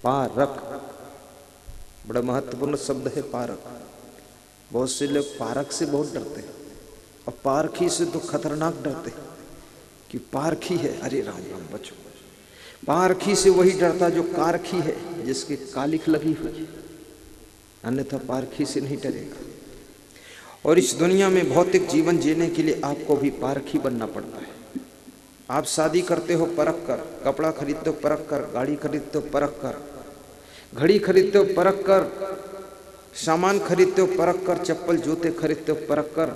Park बड़ा महत्वपूर्ण शब्द है पारक। बहुत से लोग पारक से बहुत डरते हैं और पारखी से तो खतरनाक डरते हैं कि पारखी है, अरे राम राम बचो। पारखी से वही डरता जो कारखी है, जिसकी कालिख लगी हुई, अन्यथा पारखी से नहीं डरेगा। और इस दुनिया में भौतिक जीवन जीने के लिए आपको भी पारखी बनना पड़ता है। आप शादी करते हो परख कर, कपड़ा खरीदते हो परख कर, गाड़ी खरीदते हो परख कर, घड़ी खरीदते हो परख कर, सामान खरीदते हो परख कर, चप्पल जूते खरीदते हो परख कर।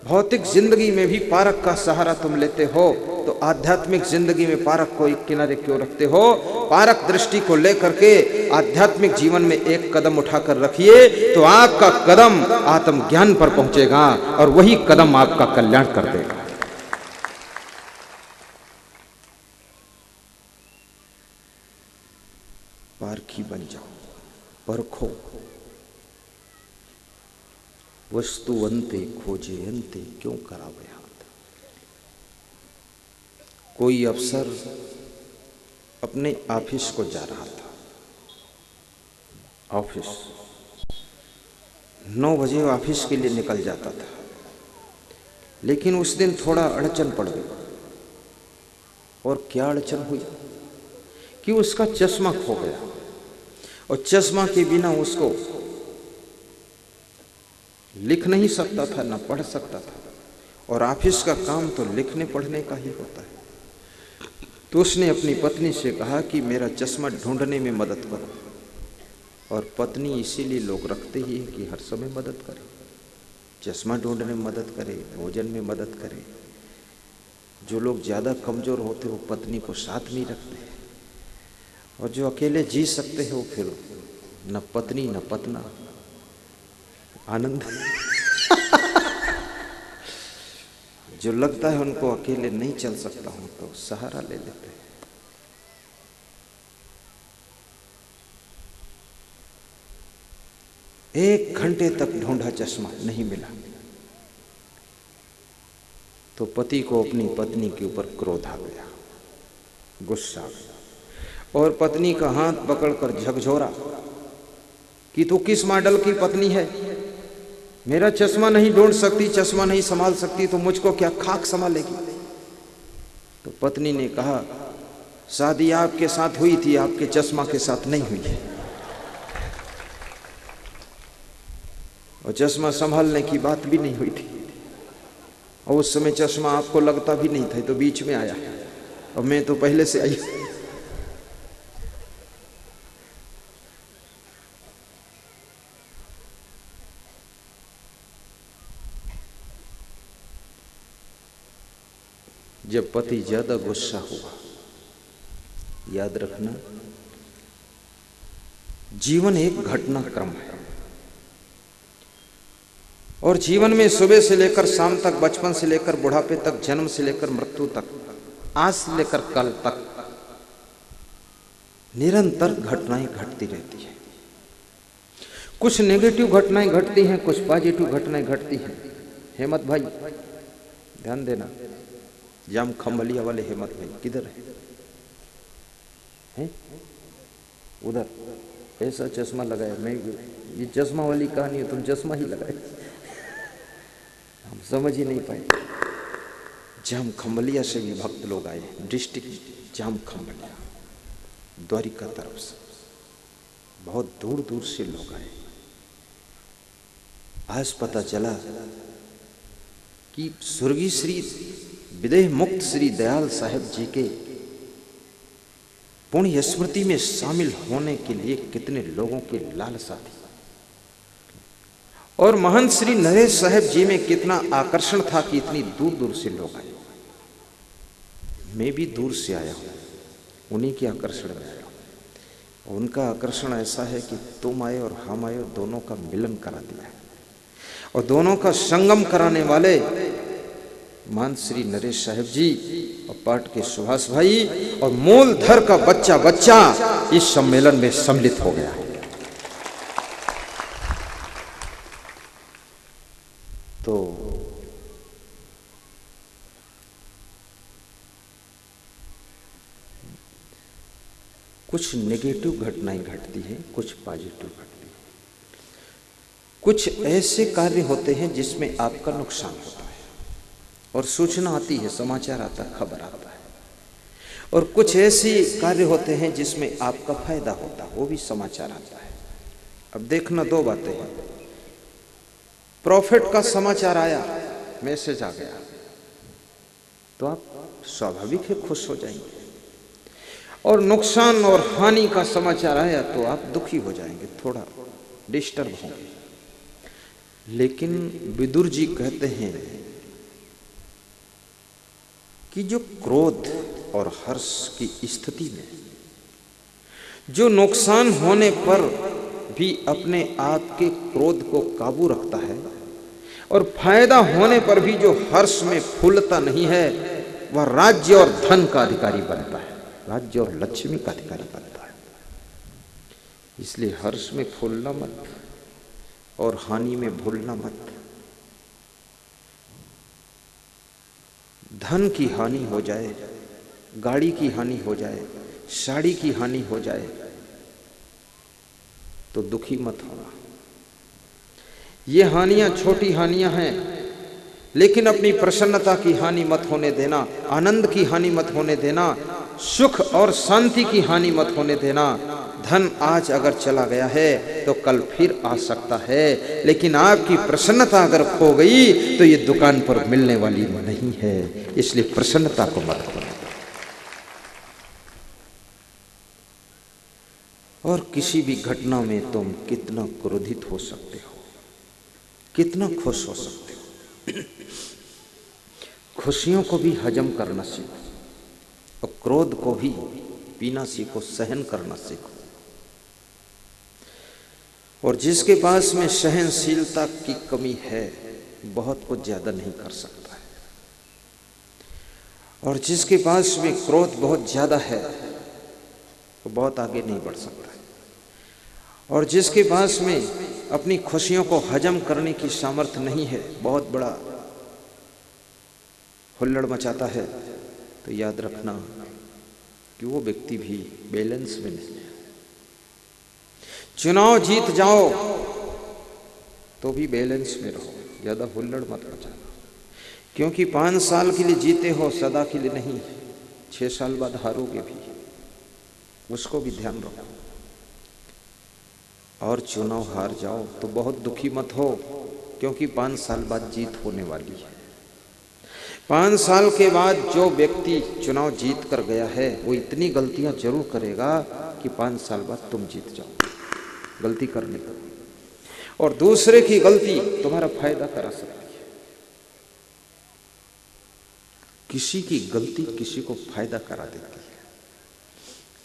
भौतिक जिंदगी में भी पारक का सहारा तुम लेते हो, तो आध्यात्मिक जिंदगी में पारक को एक किनारे क्यों रखते हो? पारक दृष्टि को लेकर के आध्यात्मिक जीवन में एक कदम उठाकर रखिए, तो आपका कदम आत्मज्ञान पर पहुंचेगा और वही कदम आपका कल्याण कर देगा। पारखी बन जाओ, परखो। वस्तु अंते खोजे अंते क्यों करावे हाथ। कोई अफसर अपने ऑफिस को जा रहा था। ऑफिस 9 बजे ऑफिस के लिए निकल जाता था, लेकिन उस दिन थोड़ा अड़चन पड़ गई। और क्या अड़चन हुई कि उसका चश्मा खो गया और चश्मा के बिना उसको लिख नहीं सकता था, ना पढ़ सकता था। और ऑफिस का काम तो लिखने पढ़ने का ही होता है। तो उसने अपनी पत्नी से कहा कि मेरा चश्मा ढूंढने में मदद करो। और पत्नी इसीलिए लोग रखते ही है कि हर समय मदद करे, चश्मा ढूंढने में मदद करे, भोजन में मदद करे। जो लोग ज़्यादा कमज़ोर होते वो पत्नी को साथ नहीं रखते, और जो अकेले जी सकते हैं वो फिर न पत्नी न पतना, आनंद। जो लगता है उनको अकेले नहीं चल सकता हूं तो सहारा ले लेते हैं। एक घंटे तक ढूंढा, चश्मा नहीं मिला। तो पति को अपनी पत्नी के ऊपर क्रोध आ गया, गुस्सा आ गया, और पत्नी का हाथ पकड़कर झकझोरा कि तू किस मॉडल की पत्नी है? मेरा चश्मा नहीं ढूंढ सकती, चश्मा नहीं संभाल सकती, तो मुझको क्या खाक संभालेगी? तो पत्नी ने कहा, शादी आपके साथ हुई थी, आपके चश्मा के साथ नहीं हुई है। और चश्मा संभालने की बात भी नहीं हुई थी, और उस समय चश्मा आपको लगता भी नहीं था, तो बीच में आया, और मैं तो पहले से आई। जब पति ज्यादा गुस्सा हुआ, याद रखना जीवन एक घटनाक्रम है, और जीवन में सुबह से लेकर शाम तक, बचपन से लेकर बुढ़ापे तक, जन्म से लेकर मृत्यु तक, आज से लेकर कल तक निरंतर घटनाएं घटती रहती है। कुछ नेगेटिव घटनाएं घटती हैं, कुछ पॉजिटिव घटनाएं घटती हैं। हेमत भाई ध्यान देना, जाम खंभलिया वाले हेमत भाई किधर है? उधर ऐसा चश्मा लगाया, मैं ये चश्मा वाली कहानी है, तुम चश्मा ही लगाए, हम समझ ही नहीं पाए। जाम खंभलिया से भी भक्त लोग आए, डिस्ट्रिक्ट जाम खंभलिया, द्वारिका तरफ से बहुत दूर दूर से लोग आए। आज पता चला कि स्वर्गीय श्री विदेह मुक्त श्री दयाल साहेब जी के पुण्य स्मृति में शामिल होने के लिए कितने लोगों की लालसा थी, और महंत श्री नरेश साहेब जी में कितना आकर्षण था कि इतनी दूर दूर से लोग आए। मैं भी दूर से आया हूं, उन्हीं के आकर्षण में आया हूं। उनका आकर्षण ऐसा है कि तुम आए और हम आए, दोनों का मिलन करा दिया है, और दोनों का संगम कराने वाले महंत श्री नरेश साहेब जी और पाट के सुभाष भाई और मूलधर का बच्चा बच्चा इस सम्मेलन में सम्मिलित हो गया है। तो कुछ नेगेटिव घटनाएं घटती हैं, कुछ पॉजिटिव घटती हैं। कुछ ऐसे कार्य होते हैं जिसमें आपका नुकसान होता है और सूचना आती है, समाचार आता है, खबर आता है। और कुछ ऐसे कार्य होते हैं जिसमें आपका फायदा होता है, वो भी समाचार आता है। अब देखना, दो बातें हैं। प्रॉफिट का समाचार आया, मैसेज आ गया, तो आप स्वाभाविक है खुश हो जाएंगे। और नुकसान और हानि का समाचार आया तो आप दुखी हो जाएंगे, थोड़ा डिस्टर्ब होंगे। लेकिन विदुर जी कहते हैं कि जो क्रोध और हर्ष की स्थिति में, जो नुकसान होने पर भी अपने आप के क्रोध को काबू रखता है और फायदा होने पर भी जो हर्ष में फूलता नहीं है, वह राज्य और धन का अधिकारी बनता है, राज्य और लक्ष्मी का अधिकारी बनता है। इसलिए हर्ष में फूलना मत और हानि में भूलना मत। धन की हानि हो जाए, गाड़ी की हानि हो जाए, साड़ी की हानि हो जाए तो दुखी मत होना। ये हानियां छोटी हानियां हैं, लेकिन अपनी प्रसन्नता की हानि मत होने देना, आनंद की हानि मत होने देना, सुख और शांति की हानि मत होने देना। धन आज अगर चला गया है तो कल फिर आ सकता है, लेकिन आपकी प्रसन्नता अगर खो गई तो ये दुकान पर मिलने वाली नहीं है। इसलिए प्रसन्नता को मत खोना। और किसी भी घटना में तुम कितना क्रोधित हो सकते हो, कितना खुश हो सकते हो। खुशियों को भी हजम करना सीखो और क्रोध को भी पीना सीखो, सहन करना सीखो। और जिसके पास में सहनशीलता की कमी है, बहुत कुछ ज्यादा नहीं कर सकता है। और जिसके पास में क्रोध बहुत ज्यादा है, वो बहुत आगे नहीं बढ़ सकता है। और जिसके पास में अपनी खुशियों को हजम करने की सामर्थ्य नहीं है, बहुत बड़ा हुल्लड़ मचाता है, तो याद रखना कि वो व्यक्ति भी बैलेंस में नहीं है। चुनाव जीत जाओ तो भी बैलेंस में रहो, ज्यादा हुल्लड़ मत मचाना। क्योंकि 5 साल के लिए जीते हो, सदा के लिए नहीं। 6 साल बाद हारोगे भी, उसको भी ध्यान रखो। और चुनाव हार जाओ तो बहुत दुखी मत हो, क्योंकि 5 साल बाद जीत होने वाली है। 5 साल के बाद जो व्यक्ति चुनाव जीत कर गया है, वो इतनी गलतियां जरूर करेगा कि 5 साल बाद तुम जीत जाओ। गलती करने का, और दूसरे की गलती तुम्हारा फायदा करा सकती है। किसी की गलती किसी को फायदा करा देती है।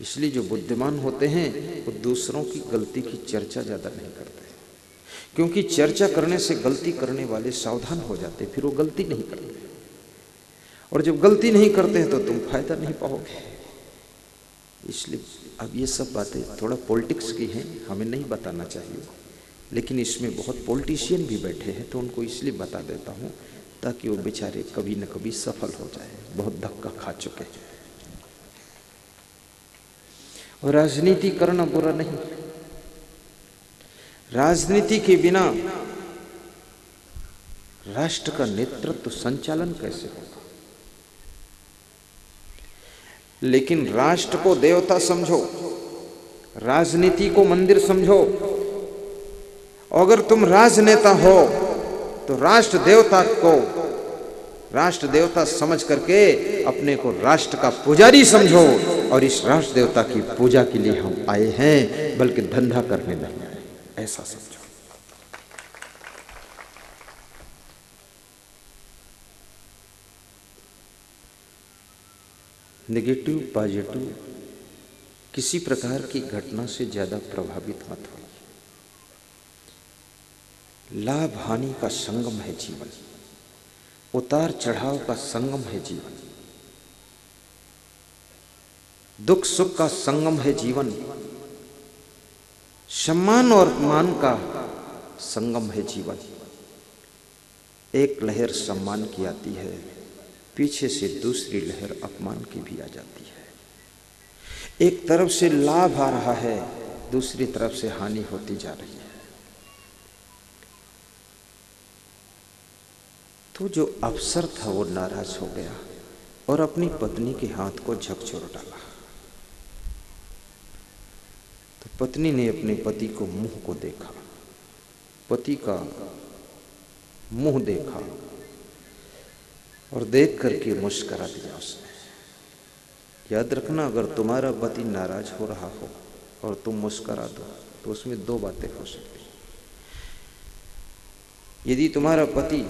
इसलिए जो बुद्धिमान होते हैं वो दूसरों की गलती की चर्चा ज्यादा नहीं करते, क्योंकि चर्चा करने से गलती करने वाले सावधान हो जाते, फिर वो गलती नहीं करते। और जब गलती नहीं करते हैं तो तुम फायदा नहीं पाओगे। इसलिए अब ये सब बातें थोड़ा पॉलिटिक्स की हैं, हमें नहीं बताना चाहिए, लेकिन इसमें बहुत पॉलिटिशियन भी बैठे हैं, तो उनको इसलिए बता देता हूँ ताकि वो बेचारे कभी न कभी सफल हो जाए। बहुत धक्का खा चुके हैं। और राजनीति करना बुरा नहीं। राजनीति के बिना राष्ट्र का नेतृत्व संचालन कैसे होगा? लेकिन राष्ट्र को देवता समझो, राजनीति को मंदिर समझो। अगर तुम राजनेता हो तो राष्ट्र देवता समझ करके अपने को राष्ट्र का पुजारी समझो। और इस राष्ट्र देवता की पूजा के लिए हम आए हैं, बल्कि धंधा करने नहीं आए, ऐसा समझो। नेगेटिव पॉजिटिव किसी प्रकार की घटना से ज्यादा प्रभावित मत हो। लाभ हानि का संगम है जीवन, उतार चढ़ाव का संगम है जीवन, दुख सुख का संगम है जीवन, सम्मान और अपमान का संगम है जीवन। एक लहर सम्मान की आती है, पीछे से दूसरी लहर अपमान की भी आ जाती है। एक तरफ से लाभ आ रहा है, दूसरी तरफ से हानि होती जा रही है। तो जो अफसर था वो नाराज हो गया और अपनी पत्नी के हाथ को झकझोर डाला। तो पत्नी ने अपने पति को मुंह को देखा, पति का मुंह देखा और देख करके मुस्कुरा दिया उसने। याद रखना, अगर तुम्हारा पति नाराज हो रहा हो और तुम मुस्कुरा दो तो उसमें दो बातें हो सकती। यदि तुम्हारा पति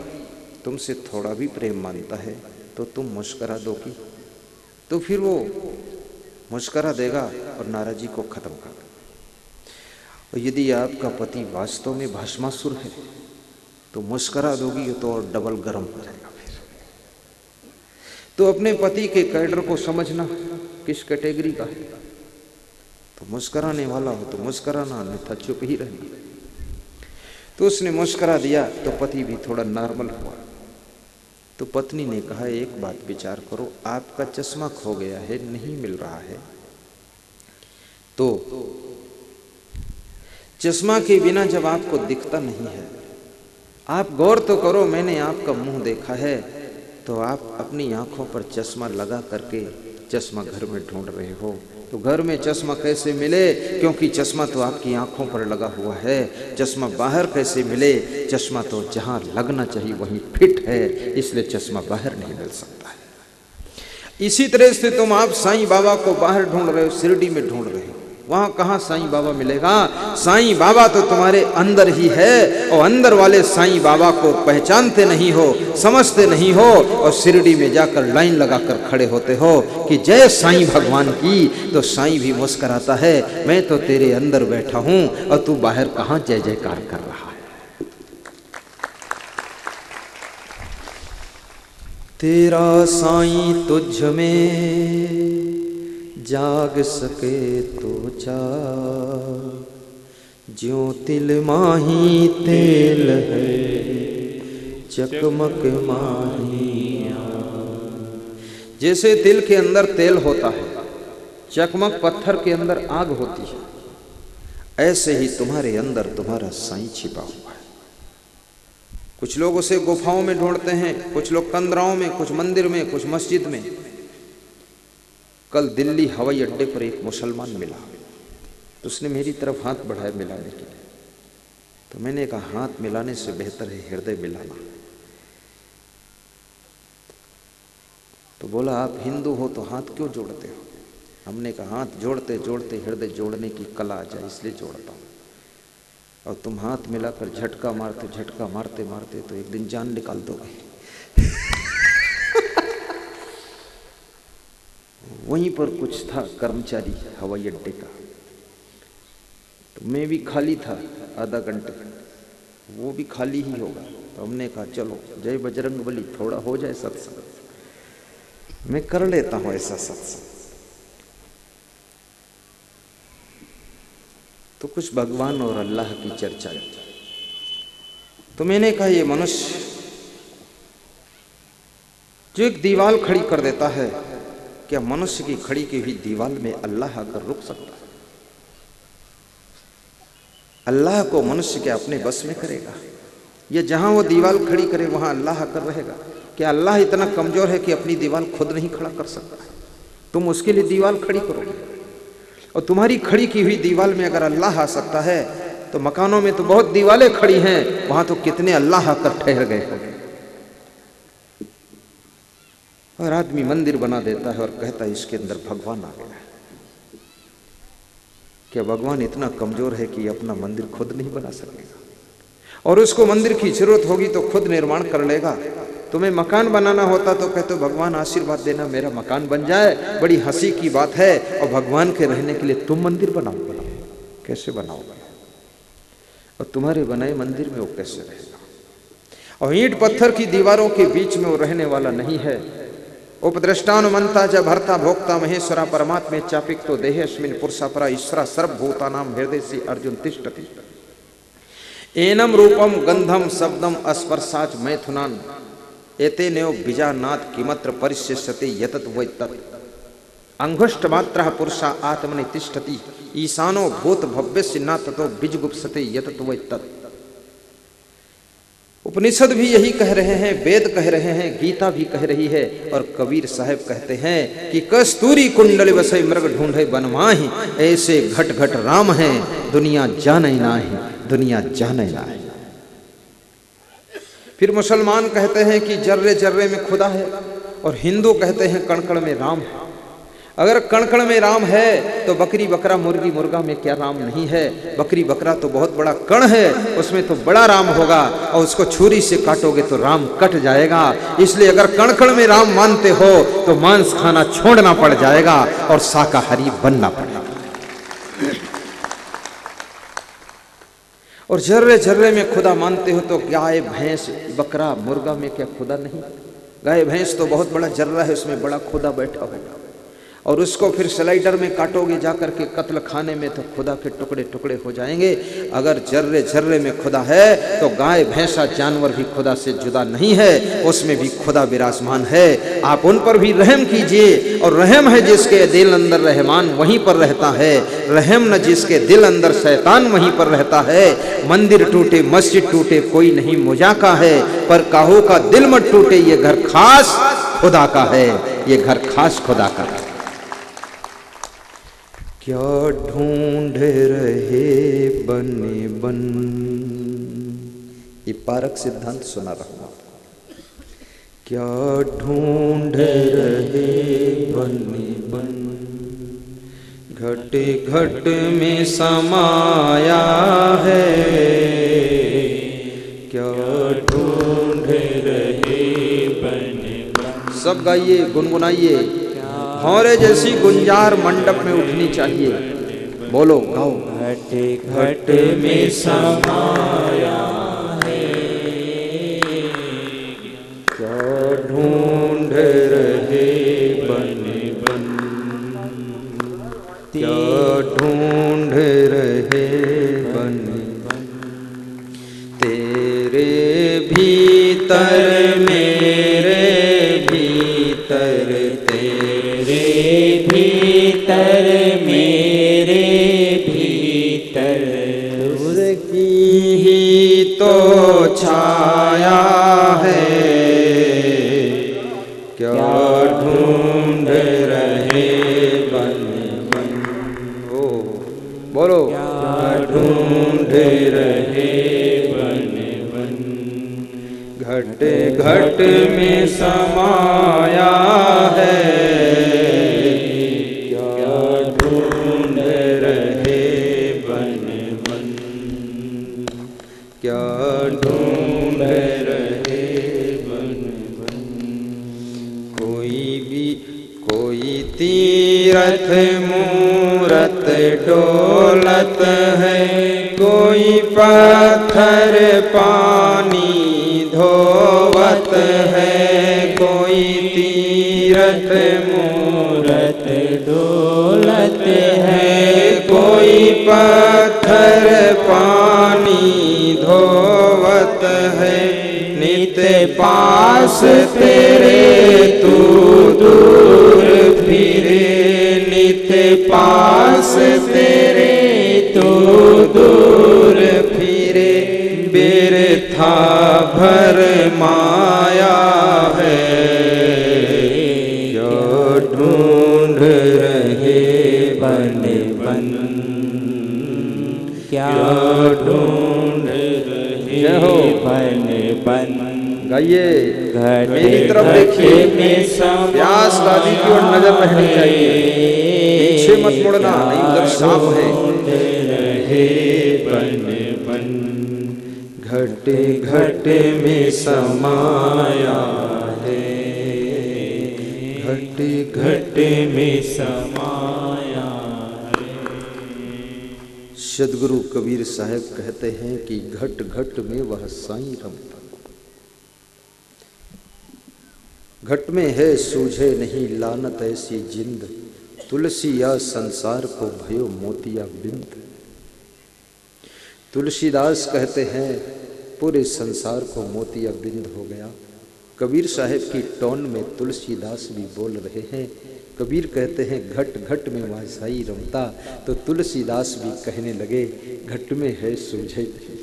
तुमसे थोड़ा भी प्रेम मानता है तो तुम मुस्कुरा दोगी, तो फिर वो मुस्कुरा देगा और नाराजी को खत्म कर देगा। और यदि आपका पति वास्तव में भस्मासुर है तो मुस्कुरा दोगी तो और डबल गर्म हो जाएगा। फिर तो अपने पति के कैडर को समझना किस कैटेगरी का है। तो मुस्कुराने वाला हो तो मुस्कुराना, अन्यथा चुप ही रहना। तो उसने मुस्कुरा दिया तो पति भी थोड़ा नॉर्मल हुआ। तो पत्नी ने कहा, एक बात विचार करो, आपका चश्मा खो गया है, नहीं मिल रहा है, तो चश्मा के बिना जब आपको दिखता नहीं है, आप गौर तो करो, मैंने आपका मुंह देखा है, तो आप अपनी आंखों पर चश्मा लगा करके चश्मा घर में ढूंढ रहे हो। तो घर में चश्मा कैसे मिले, क्योंकि चश्मा तो आपकी आंखों पर लगा हुआ है। चश्मा बाहर कैसे मिले, चश्मा तो जहां लगना चाहिए वहीं फिट है, इसलिए चश्मा बाहर नहीं मिल सकता है। इसी तरह से तुम आप साईं बाबा को बाहर ढूंढ रहे हो, शिरडी में ढूंढ रहे हो, वहां कहां साईं बाबा मिलेगा। साईं बाबा तो तुम्हारे अंदर ही है, और अंदर वाले साईं बाबा को पहचानते नहीं हो, समझते नहीं हो, और शिरडी में जाकर लाइन लगाकर खड़े होते हो कि जय साईं भगवान की। तो साईं भी मुस्कुराता है, मैं तो तेरे अंदर बैठा हूं और तू बाहर कहां जय जयकार कर रहा है। तेरा साईं तुझ में जाग सके तो जा, ज्यों तिल माही तेल है चकमक माहिया। जैसे तिल के अंदर तेल होता है, चकमक पत्थर के अंदर आग होती है, ऐसे ही तुम्हारे अंदर तुम्हारा साईं छिपा हुआ है। कुछ लोग उसे गुफाओं में ढूंढते हैं, कुछ लोग कंदराओं में, कुछ मंदिर में, कुछ मस्जिद में। कल दिल्ली हवाई अड्डे पर एक मुसलमान मिला, तो उसने मेरी तरफ हाथ बढ़ाया मिलाने के लिए। तो मैंने कहा, हाथ मिलाने से बेहतर है हृदय मिलाना। तो बोला, आप हिंदू हो तो हाथ क्यों जोड़ते हो? हमने कहा, हाथ जोड़ते जोड़ते हृदय जोड़ने की कला आ जाए इसलिए जोड़ता हूँ। और तुम हाथ मिलाकर झटका मारते मारते तो एक दिन जान निकाल दोगे। वहीं पर कुछ था कर्मचारी हवाई अड्डे का, तो मैं भी खाली था आधा घंटे, वो भी खाली ही होगा। तो हमने कहा, चलो जय बजरंग बली, थोड़ा हो जाए सत्संग। मैं कर लेता हूँ ऐसा सत्संग। तो कुछ भगवान और अल्लाह की चर्चा की। तो मैंने कहा, ये मनुष्य जो एक दीवार खड़ी कर देता है, क्या मनुष्य की खड़ी की हुई दीवार में अल्लाह आकर रुक सकता है? अल्लाह को मनुष्य क्या अपने बस में करेगा? या जहां वो दीवार खड़ी करे वहां अल्लाह आकर रहेगा? क्या अल्लाह इतना कमजोर है कि अपनी दीवार खुद नहीं खड़ा कर सकता है? तुम उसके लिए दीवार खड़ी करोगे। और तुम्हारी खड़ी की हुई दीवार में अगर अल्लाह आ सकता है, तो मकानों में तो बहुत दीवारें खड़ी हैं, वहां तो कितने अल्लाह आकर ठहर गए होंगे। और आदमी मंदिर बना देता है और कहता है इसके अंदर भगवान आ गया है। क्या भगवान इतना कमजोर है कि अपना मंदिर खुद नहीं बना सकेगा? और उसको मंदिर की जरूरत होगी तो खुद निर्माण कर लेगा। तुम्हें मकान बनाना होता तो कहते भगवान आशीर्वाद देना मेरा मकान बन जाए, बड़ी हंसी की बात है। और भगवान के रहने के लिए तुम मंदिर बनाओगे, कैसे बनाओगे? और तुम्हारे बनाए मंदिर में वो कैसे रहेगा? और ईंट पत्थर की दीवारों के बीच में वो रहने वाला नहीं है। उपद्रष्टानुमंता च भर्ता भोक्ता महेश्वरा परमात्मे चापिक्तो देहेस्मिन् पुरुषापरा ईश्वरा सर्वभूतानां हृदय से अर्जुन तिष्ठति। एनम रूपम गंधम शब्दम स्पर्शाच मैथुनान एतेनेव बीजानाथ किमत्र परिशिष्यते यतत वै तत्। अंगुष्ठ मात्रः पुरुषा आत्मनि तिष्ठति ईशानो भूत भव्यस्य न ततो बीजगुप्सते यत तो तत्। उपनिषद भी यही कह रहे हैं, वेद कह रहे हैं, गीता भी कह रही है, और कबीर साहब कहते हैं कि कस्तूरी कुंडल वसई मृग ढूंढे बनमाहि, ऐसे घट घट राम है दुनिया जाने नाही, दुनिया जाने नाही। फिर मुसलमान कहते हैं कि जर्रे जर्रे में खुदा है, और हिंदू कहते हैं कण कण में राम है। अगर कण कण में राम है तो बकरी बकरा मुर्गी मुर्गा में क्या राम नहीं है? बकरी बकरा तो बहुत बड़ा कण है, उसमें तो बड़ा राम होगा, और उसको छुरी से काटोगे तो राम कट जाएगा। इसलिए अगर कण कण में राम मानते हो तो मांस खाना छोड़ना पड़ जाएगा और शाकाहारी बनना पड़ेगा। और जर्रे जर्रे में खुदा मानते हो तो गाय भैंस बकरा मुर्गा में क्या खुदा नहीं? गाय भैंस तो बहुत बड़ा जर्रा है, उसमें बड़ा खुदा बैठा होगा, और उसको फिर स्लाइडर में काटोगे जाकर के कत्ल खाने में तो खुदा के टुकड़े टुकड़े हो जाएंगे। अगर जर्रे जर्रे में खुदा है तो गाय भैंसा जानवर भी खुदा से जुदा नहीं है, उसमें भी खुदा विराजमान है। आप उन पर भी रहम कीजिए, और रहम है जिसके दिल अंदर रहमान वहीं पर रहता है, रहम न जिसके दिल अंदर शैतान वहीं पर रहता है। मंदिर टूटे मस्जिद टूटे कोई नहीं मुजाका है, पर काहू का दिल मत टूटे, ये घर खास खुदा का है, ये घर खास खुदा का है। क्या ढूंढ रहे बने बन, ये पारक सिद्धांत सुना रहा हूं। क्या ढूंढ रहे बने बन, घट घट में समाया है, क्या ढूंढ रहे बने बन। सब गाइए, गुनगुनाइए, भौरे जैसी गुंजार मंडप में उठनी चाहिए। बोलो, गाओ। घट घट में समाया है, क्या ढूंढ रहे बने बन, क्या ढूंढ रहे बने बन। तेरे भीतर मेरे भीतर, तेरे भीतर मेरे भीतर, उसकी ही तो छाया है, क्या ढूंढ रहे बन बन। ओ बोलो, क्या ढूंढ रहे बन बन। घट घट में समाया है, क्या ढूंढ रहे बन बन, क्या ढूंढ रहे बन बन। कोई तीरथ मूरत डोलत है, कोई पत्थर पानी धोवत है, कोई तीरथ मूरत डोलत है, कोई पत्थर पानी धोवत है। नित पास तेरे तू दूर फिरे, नित पास तेरे तू दूर फिरे, बिरथा भर माया है, क्या ढूंढ रहे बन बन, क्या ढूंढ रहे बन बन। गाइए, मेरी तरफ देखिए, प्यास दादी की ओर नजर रहनी चाहिए, पीछे मत मुड़ना, नहीं उधर सांप है। बन बन, घट घट में समाया है, घट घट में समाया है। सदगुरु कबीर साहब कहते हैं कि घट घट में वह साईं रमता, घट में है सूझे नहीं लानत ऐसी जिंद, तुलसी या संसार को भयो मोतिया बिंद। तुलसीदास कहते हैं पूरे संसार को मोतिया बिंद हो गया, कबीर साहब की टोन में तुलसीदास भी बोल रहे हैं। कबीर कहते हैं घट घट में वासाई रमता, तो तुलसीदास भी कहने लगे घट में है सूझे नहीं।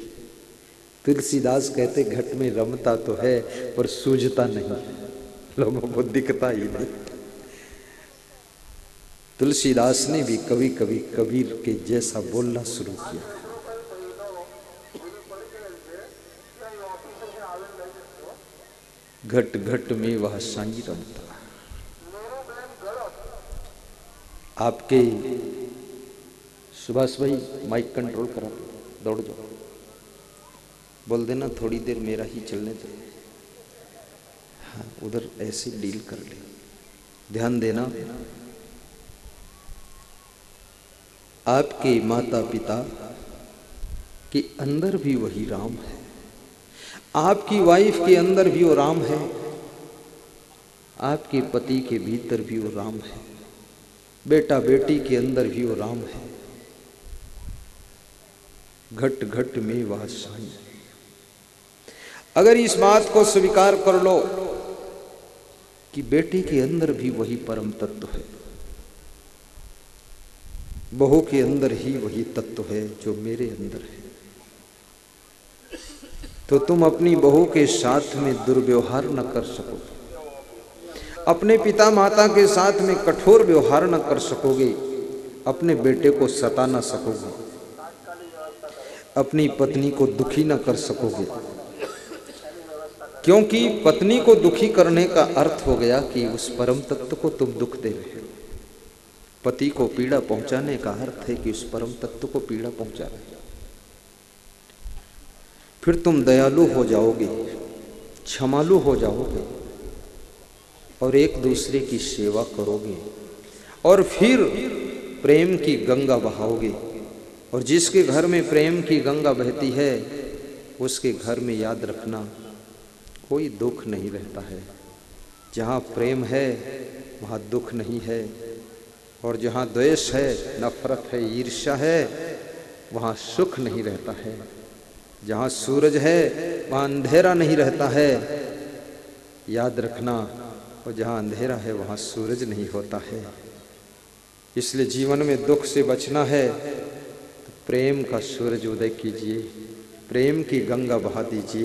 तुलसीदास कहते घट में रमता तो है पर सूझता नहीं, लोगों को दिखता ही नहीं। तुलसीदास ने भी कभी कभी कबीर के जैसा बोलना शुरू किया। घट घट में वह साई रमता। आपके सुभाष भाई माइक कंट्रोल करा, दौड़ जाओ, बोल देना थोड़ी देर मेरा ही चलने दे। हाँ, उधर ऐसे डील कर ले, ध्यान देना। आपके माता पिता के अंदर भी वही राम है, आपकी वाइफ के अंदर भी वो राम है, आपके पति के भीतर भी वो राम है, बेटा बेटी के अंदर भी वो राम है। घट घट में वह साई। अगर इस बात को स्वीकार कर लो कि बेटी के अंदर भी वही परम तत्व है, बहू के अंदर ही वही तत्व है जो मेरे अंदर है, तो तुम अपनी बहू के साथ में दुर्व्यवहार न कर सकोगे, अपने पिता माता के साथ में कठोर व्यवहार न कर सकोगे, अपने बेटे को सता न सकोगे, अपनी पत्नी को दुखी न कर सकोगे। क्योंकि पत्नी को दुखी करने का अर्थ हो गया कि उस परम तत्व को तुम दुख दे रहे हो। पति को पीड़ा पहुंचाने का अर्थ है कि उस परम तत्व को पीड़ा पहुंचा रहे हो। फिर तुम दयालु हो जाओगे, क्षमालु हो जाओगे और एक दूसरे की सेवा करोगे और फिर प्रेम की गंगा बहाओगे। और जिसके घर में प्रेम की गंगा बहती है उसके घर में याद रखना कोई दुख नहीं रहता है। जहाँ प्रेम है वहाँ दुख नहीं है, और जहाँ द्वेष है, नफरत है, ईर्ष्या है, वहाँ सुख नहीं रहता है। जहाँ सूरज है वहाँ अंधेरा नहीं रहता है, याद रखना। और जहाँ अंधेरा है वहाँ सूरज नहीं होता है। इसलिए जीवन में दुख से बचना है तो प्रेम का सूरज उदय कीजिए, प्रेम की गंगा बहा दीजिए,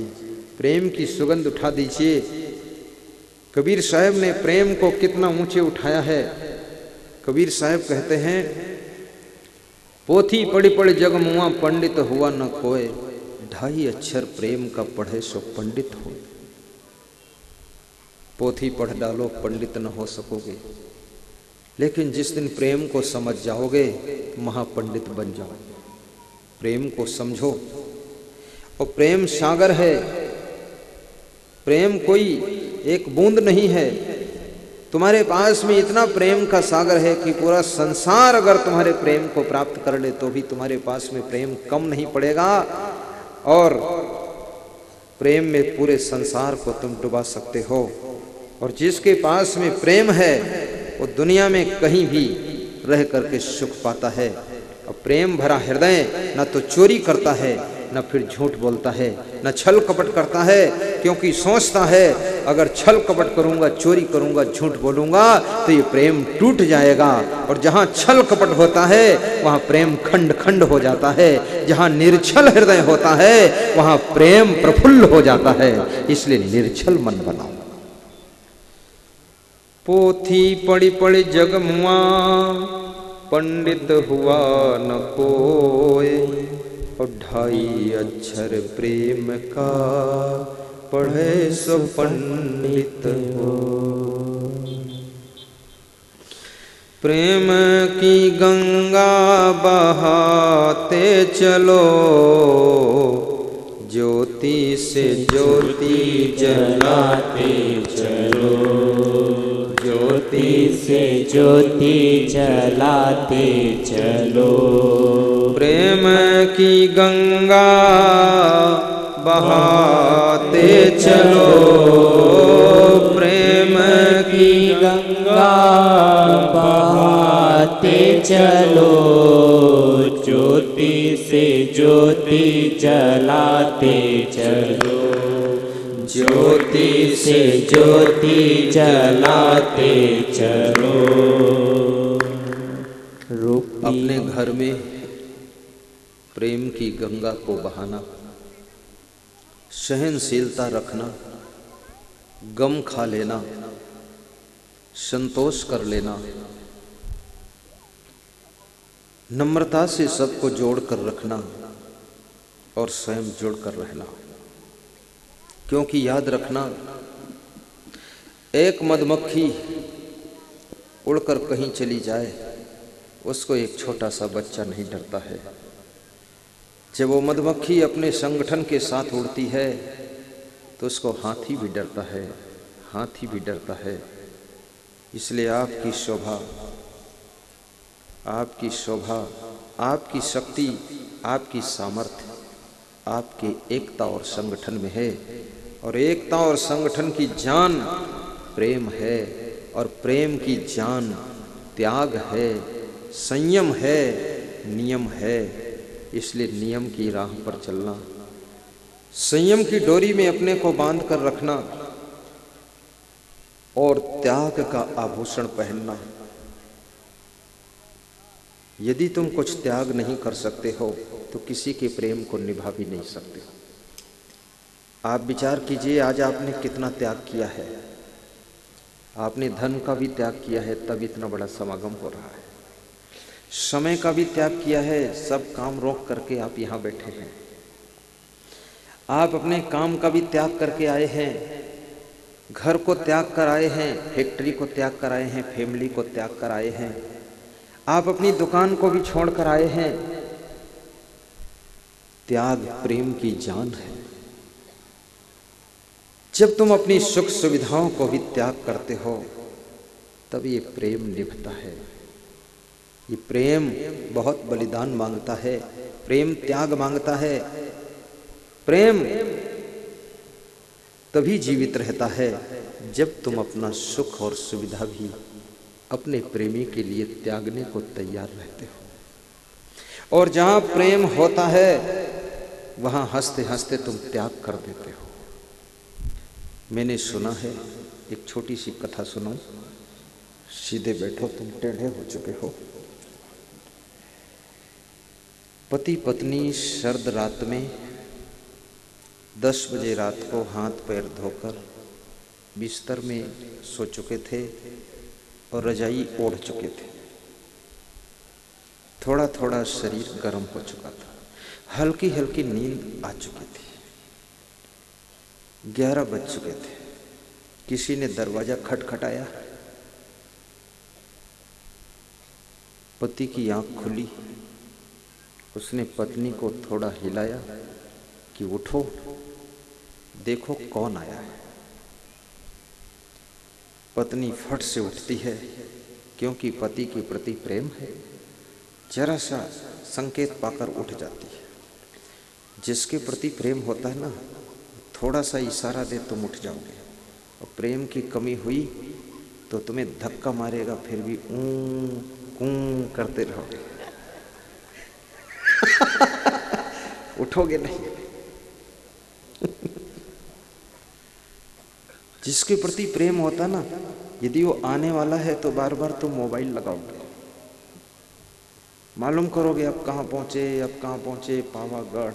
प्रेम की सुगंध उठा दीजिए। कबीर साहब ने प्रेम को कितना ऊंचे उठाया है। कबीर साहब कहते हैं, पोथी पढ़ी पढ़ जग मुआ, पंडित हुआ न कोय, 2.5 अक्षर प्रेम का पढ़े सो पंडित हो। पोथी पढ़ डालो, पंडित न हो सकोगे, लेकिन जिस दिन प्रेम को समझ जाओगे महापंडित बन जाओ। प्रेम को समझो, और प्रेम सागर है। प्रेम कोई एक बूंद नहीं है। तुम्हारे पास में इतना प्रेम का सागर है कि पूरा संसार अगर तुम्हारे प्रेम को प्राप्त कर ले तो भी तुम्हारे पास में प्रेम कम नहीं पड़ेगा, और प्रेम में पूरे संसार को तुम डुबा सकते हो। और जिसके पास में प्रेम है वो दुनिया में कहीं भी रह करके सुख पाता है। और प्रेम भरा हृदय न तो चोरी करता है, न फिर झूठ बोलता है, न छल कपट करता है, क्योंकि सोचता है अगर छल कपट करूंगा, चोरी करूंगा, झूठ बोलूंगा तो ये प्रेम टूट जाएगा। और जहां छल कपट होता है वहां प्रेम खंड खंड हो जाता है। जहां निर्छल हृदय होता है वहां प्रेम प्रफुल्ल हो जाता है। इसलिए निर्छल मन बनाओ। पोथी पढ़ी पढ़ी जग मुआ, पंडित हुआ न कोय, और 2.5 अक्षर प्रेम का पढ़े सो पंडित हो। प्रेम की गंगा बहाते चलो, ज्योति से ज्योति जलाते चलो, ज्योति से ज्योति जलाते चलो। प्रेम की गंगा बहाते चलो, प्रेम की गंगा बहाते चलो, ज्योति से ज्योति जलाते चलो, ज्योति से ज्योति जलाते चलो। रूपी अपने घर में प्रेम की गंगा को बहाना, सहनशीलता रखना, गम खा लेना, संतोष कर लेना, नम्रता से सबको जोड़ कर रखना और स्वयं जुड़ कर रहना। क्योंकि याद रखना, एक मधुमक्खी उड़कर कहीं चली जाए, उसको एक छोटा सा बच्चा नहीं डरता है। जब वो मधुमक्खी अपने संगठन के साथ उड़ती है तो उसको हाथी भी डरता है, हाथी भी डरता है। इसलिए आपकी शोभा, आपकी शोभा, आपकी शक्ति, आपकी सामर्थ्य आपके एकता और संगठन में है। और एकता और संगठन की जान प्रेम है, और प्रेम की जान त्याग है, संयम है, नियम है। इसलिए नियम की राह पर चलना, संयम की डोरी में अपने को बांध कर रखना और त्याग का आभूषण पहनना। यदि तुम कुछ त्याग नहीं कर सकते हो तो किसी के प्रेम को निभा भी नहीं सकते हो। आप विचार कीजिए, आज आपने कितना त्याग किया है। आपने धन का भी त्याग किया है, तब इतना बड़ा समागम हो रहा है। समय का भी त्याग किया है, सब काम रोक करके आप यहाँ बैठे हैं। आप अपने काम का भी त्याग करके आए हैं, घर को त्याग कर आए हैं, फैक्ट्री को त्याग कर आए हैं, फैमिली को त्याग कर आए हैं। आप अपनी दुकान को भी छोड़ कर आए हैं। त्याग प्रेम की जान है। जब तुम अपनी सुख सुविधाओं को भी त्याग करते हो तब ये प्रेम निभता है। ये प्रेम बहुत बलिदान मांगता है, प्रेम त्याग मांगता है। प्रेम तभी जीवित रहता है जब तुम अपना सुख और सुविधा भी अपने प्रेमी के लिए त्यागने को तैयार रहते हो। और जहां प्रेम होता है वहां हंसते हंसते तुम त्याग कर देते हो। मैंने सुना है, एक छोटी सी कथा सुनो। सीधे बैठो, तुम टेढ़े हो चुके हो। पति पत्नी सर्द रात में 10 बजे रात को हाथ पैर धोकर बिस्तर में सो चुके थे और रजाई ओढ़ चुके थे। थोड़ा थोड़ा शरीर गर्म हो चुका था, हल्की हल्की नींद आ चुकी थी। 11 बज चुके थे। किसी ने दरवाजा खटखटाया। पति की आंख खुली। उसने पत्नी को थोड़ा हिलाया कि उठो, देखो कौन आया है। पत्नी फट से उठती है, क्योंकि पति के प्रति प्रेम है। जरा सा संकेत पाकर उठ जाती है। जिसके प्रति प्रेम होता है ना, थोड़ा सा इशारा दे तुम उठ जाओगे। और प्रेम की कमी हुई तो तुम्हें धक्का मारेगा, फिर भी करते रहोगे। उठोगे नहीं। जिसके प्रति प्रेम होता ना, यदि वो आने वाला है तो बार बार तुम मोबाइल लगाओगे, मालूम करोगे अब कहाँ पहुंचे, अब कहाँ पहुंचे, पावागढ़।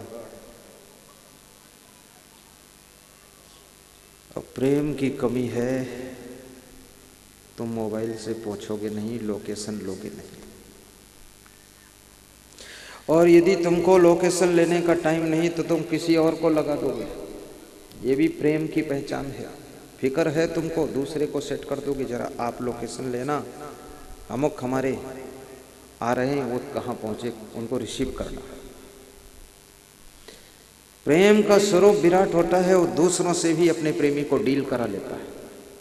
अब प्रेम की कमी है, तुम मोबाइल से पूछोगे नहीं, लोकेशन लोगे नहीं। और यदि तुमको लोकेशन लेने का टाइम नहीं तो तुम किसी और को लगा दोगे। ये भी प्रेम की पहचान है। फिक्र है तुमको, दूसरे को सेट कर दोगे, जरा आप लोकेशन लेना, अमुक हमारे आ रहे हैं, वो कहाँ पहुंचे, उनको रिसीव करना। प्रेम का स्वरूप विराट होता है, वो दूसरों से भी अपने प्रेमी को डील करा लेता है।